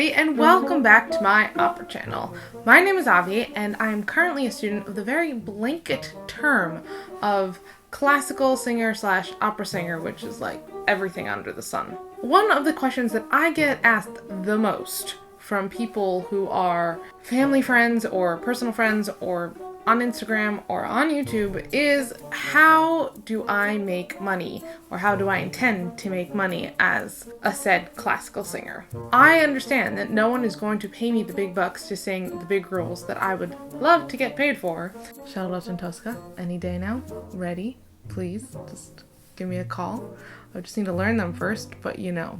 everybody, and welcome back to my opera channel. My name is Avi, and I am currently a student of the very blanket term of classical singer / opera singer, which is like everything under the sun. One of the questions that I get asked the most from people who are family friends or personal friends or on Instagram or on YouTube is, how do I make money, or how do I intend to make money as a said classical singer? I understand that no one is going to pay me the big bucks to sing the big roles that I would love to get paid for. Charlotte and Tosca, any day now. Ready? Please, just give me a call. I just need to learn them first, but you know,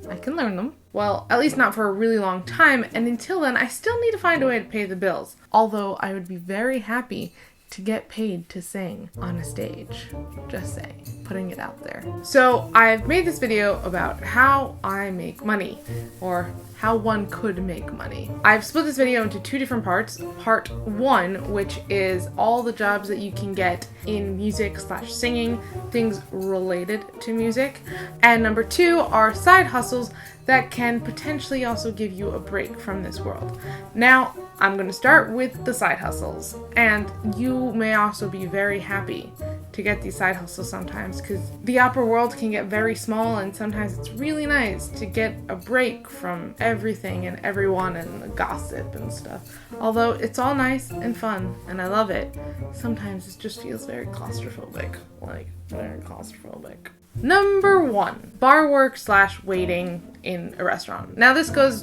I can learn them. Well, at least not for a really long time, and until then, I still need to find a way to pay the bills. Although I would be very happy to get paid to sing on a stage. Just saying, putting it out there. So I've made this video about how I make money, or how one could make money. I've split this video into two different parts. Part one, which is all the jobs that you can get in music / singing, things related to music. And number two are side hustles that can potentially also give you a break from this world. Now, I'm going to start with the side hustles, and you may also be very happy to get these side hustles sometimes, because the opera world can get very small, and sometimes it's really nice to get a break from everything and everyone and the gossip and stuff. Although it's all nice and fun and I love it, sometimes it just feels very claustrophobic, like very claustrophobic. Number one, bar work / waiting in a restaurant. Now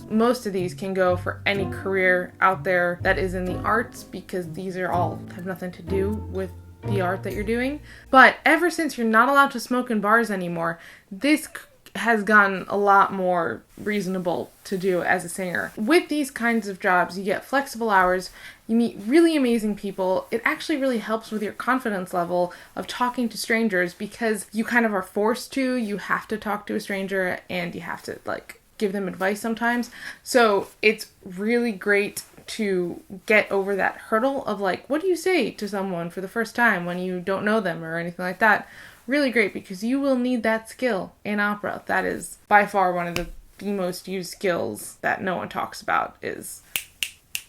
most of these can go for any career out there that is in the arts, because these are all have nothing to do with the art that you're doing. But ever since you're not allowed to smoke in bars anymore, this has gotten a lot more reasonable to do as a singer. With these kinds of jobs, you get flexible hours, you meet really amazing people. It actually really helps with your confidence level of talking to strangers, because you kind of are forced to. You have to talk to a stranger and you have to give them advice sometimes. So it's really great to get over that hurdle of what do you say to someone for the first time when you don't know them or anything like that. Really great, because you will need that skill in opera. That is by far one of the most used skills that no one talks about, is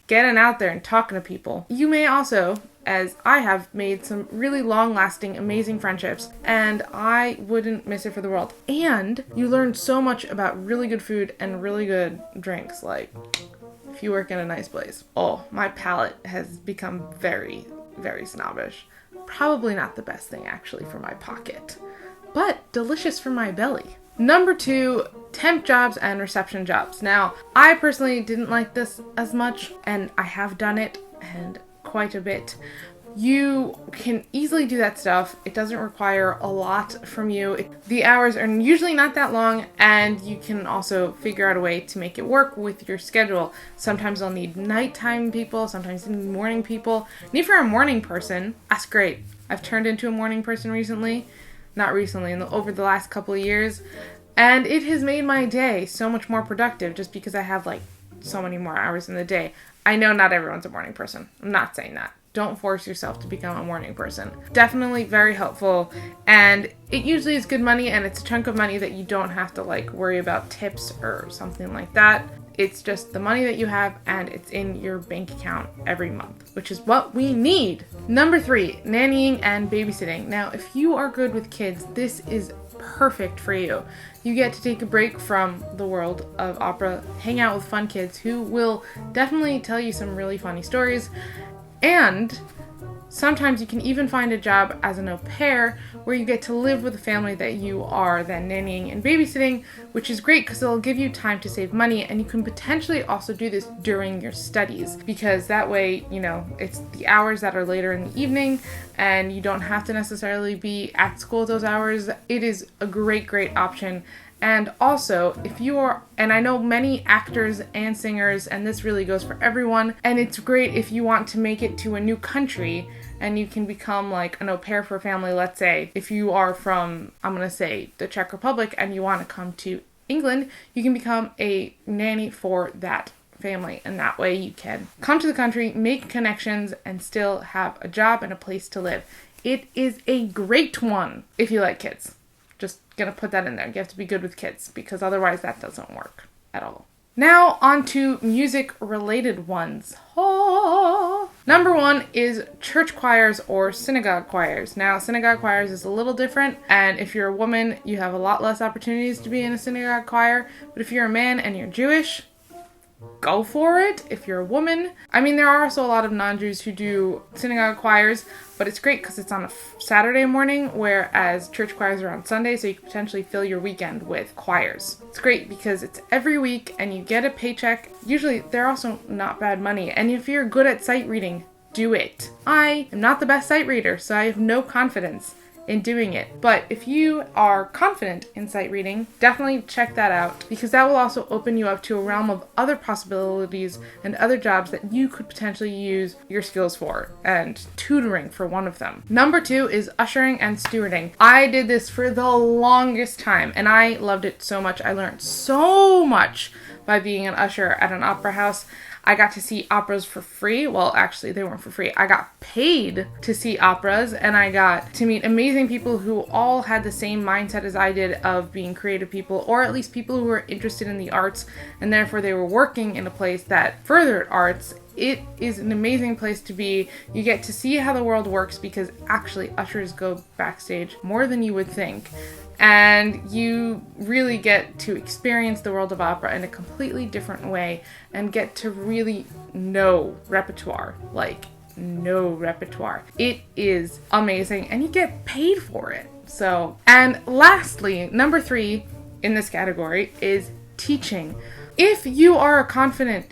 getting out there and talking to people. You may also, as I have, made some really long-lasting, amazing friendships, and I wouldn't miss it for the world. And you learn so much about really good food and really good drinks, if you work in a nice place. Oh, my palate has become very, very snobbish. Probably not the best thing actually for my pocket, but delicious for my belly. Number two, temp jobs and reception jobs. Now, I personally didn't like this as much, and I have done it, and quite a bit. You can easily do that stuff. It doesn't require a lot from you. The hours are usually not that long, and you can also figure out a way to make it work with your schedule. Sometimes I'll need nighttime people, sometimes I need morning people. And if you're a morning person, that's great. I've turned into a morning person recently. Not recently, over the last couple of years. And it has made my day so much more productive, just because I have so many more hours in the day. I know not everyone's a morning person. I'm not saying that. Don't force yourself to become a morning person. Definitely very helpful, and it usually is good money, and it's a chunk of money that you don't have to worry about tips or something like that. It's just the money that you have, and it's in your bank account every month, which is what we need. Number three, nannying and babysitting. Now, if you are good with kids, this is perfect for you. You get to take a break from the world of opera, hang out with fun kids who will definitely tell you some really funny stories. And sometimes you can even find a job as an au pair, where you get to live with a family that you are then nannying and babysitting, which is great because it'll give you time to save money, and you can potentially also do this during your studies, because that way, it's the hours that are later in the evening and you don't have to necessarily be at school at those hours. It is a great, great option. And also, if you are, and I know many actors and singers, and this really goes for everyone, and it's great if you want to make it to a new country and you can become an au pair for a family. Let's say if you are from, I'm going to say, the Czech Republic, and you want to come to England, you can become a nanny for that family, and that way you can come to the country, make connections, and still have a job and a place to live. It is a great one if you like kids. Just gonna put that in there. You have to be good with kids, because otherwise that doesn't work at all. Now on to music related ones. Oh. Number 1 is church choirs or synagogue choirs. Now, synagogue choirs is a little different, and if you're a woman, you have a lot less opportunities to be in a synagogue choir. But if you're a man and you're Jewish, go for it. If you're a woman, I mean, there are also a lot of non-Jews who do synagogue choirs, but it's great because it's on a Saturday morning, whereas church choirs are on Sunday, so you can potentially fill your weekend with choirs. It's great because it's every week and you get a paycheck. Usually they're also not bad money, and if you're good at sight reading, do it. I am not the best sight reader, so I have no confidence in doing it. But if you are confident in sight reading, definitely check that out, because that will also open you up to a realm of other possibilities and other jobs that you could potentially use your skills for, and tutoring for one of them. Number 2 is ushering and stewarding. I did this for the longest time and I loved it so much. I learned so much by being an usher at an opera house. I got to see operas for free. Well, actually, they weren't for free. I got paid to see operas, and I got to meet amazing people who all had the same mindset as I did of being creative people, or at least people who were interested in the arts, and therefore they were working in a place that furthered arts. It is an amazing place to be. You get to see how the world works, because actually ushers go backstage more than you would think. And you really get to experience the world of opera in a completely different way and get to really know repertoire, like know repertoire. It is amazing and you get paid for it. So, and lastly, number 3 in this category is teaching. If you are confident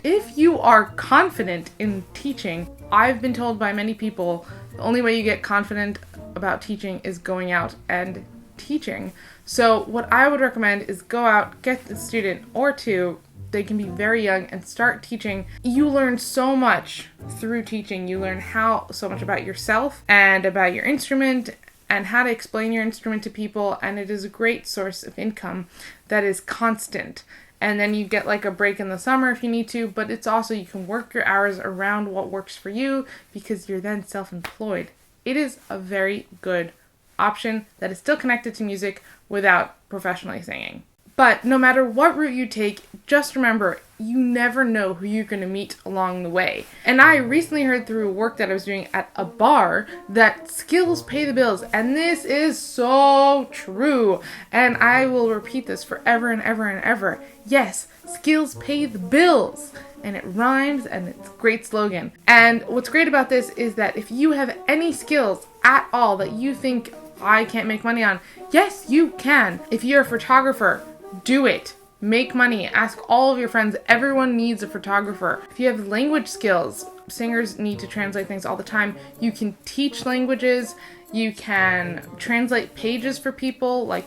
in teaching, I've been told by many people, the only way you get confident about teaching is going out and teaching. So what I would recommend is go out, get a student or two. They can be very young and start teaching. You learn so much through teaching. You learn so much about yourself and about your instrument and how to explain your instrument to people. And it is a great source of income that is constant. And then you get like a break in the summer if you need to, but it's also, you can work your hours around what works for you because you're then self-employed. It is a very good option that is still connected to music without professionally singing. But no matter what route you take, just remember, you never know who you're going to meet along the way. And I recently heard through work that I was doing at a bar that skills pay the bills. And this is so true. And I will repeat this forever and ever and ever. Yes, skills pay the bills. And it rhymes and it's a great slogan. And what's great about this is that if you have any skills at all that you think I can't make money on, yes, you can. If you're a photographer, do it. Make money. Ask all of your friends. Everyone needs a photographer. If you have language skills, singers need to translate things all the time. You can teach languages. You can translate pages for people, like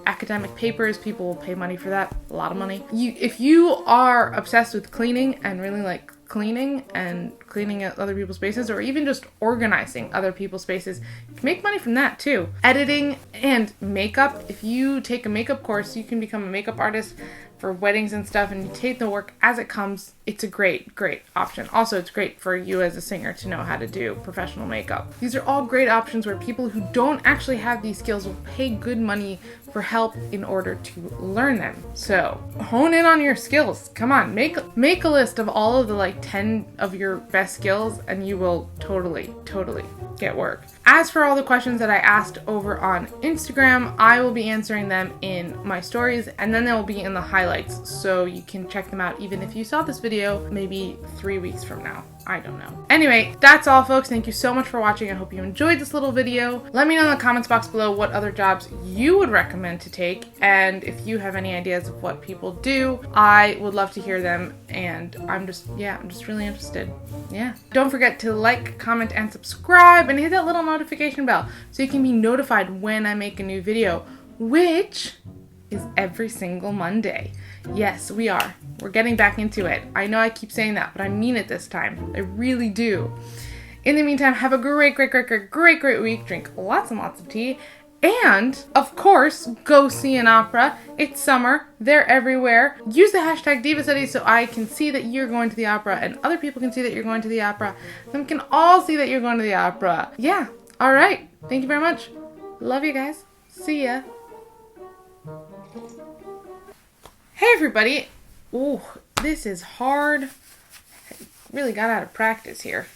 academic papers. People will pay money for that. A lot of money. If you are obsessed with cleaning and really like cleaning other people's spaces, or even just organizing other people's spaces, you can make money from that too. Editing and makeup. If you take a makeup course, you can become a makeup artist for weddings and stuff, and you take the work as it comes. It's a great option. Also, it's great for you as a singer to know how to do professional makeup. These are all great options where people who don't actually have these skills will pay good money for help in order to learn them. So hone in on your skills. Come on, make a list of all of the 10 of your best skills, and you will totally get work. As for all the questions that I asked over on Instagram, I will be answering them in my stories, and then they will be in the highlights, so you can check them out even if you saw this video maybe 3 weeks from now. I don't know. Anyway, that's all, folks. Thank you so much for watching. I hope you enjoyed this little video. Let me know in the comments box below what other jobs you would recommend to take, and if you have any ideas of what people do, I would love to hear them, and I'm just really interested. Yeah. Don't forget to like, comment, and subscribe, and hit that little notification bell so you can be notified when I make a new video, which is every single Monday. Yes, we are. We're getting back into it. I know I keep saying that, but I mean it this time. I really do. In the meantime, have a great week. Drink lots and lots of tea. And, of course, go see an opera. It's summer. They're everywhere. Use the hashtag DivaStudies so I can see that you're going to the opera, and other people can see that you're going to the opera. Then we can all see that you're going to the opera. Yeah. All right. Thank you very much. Love you guys. See ya. Hey everybody, Ooh, this is hard. Really got out of practice here.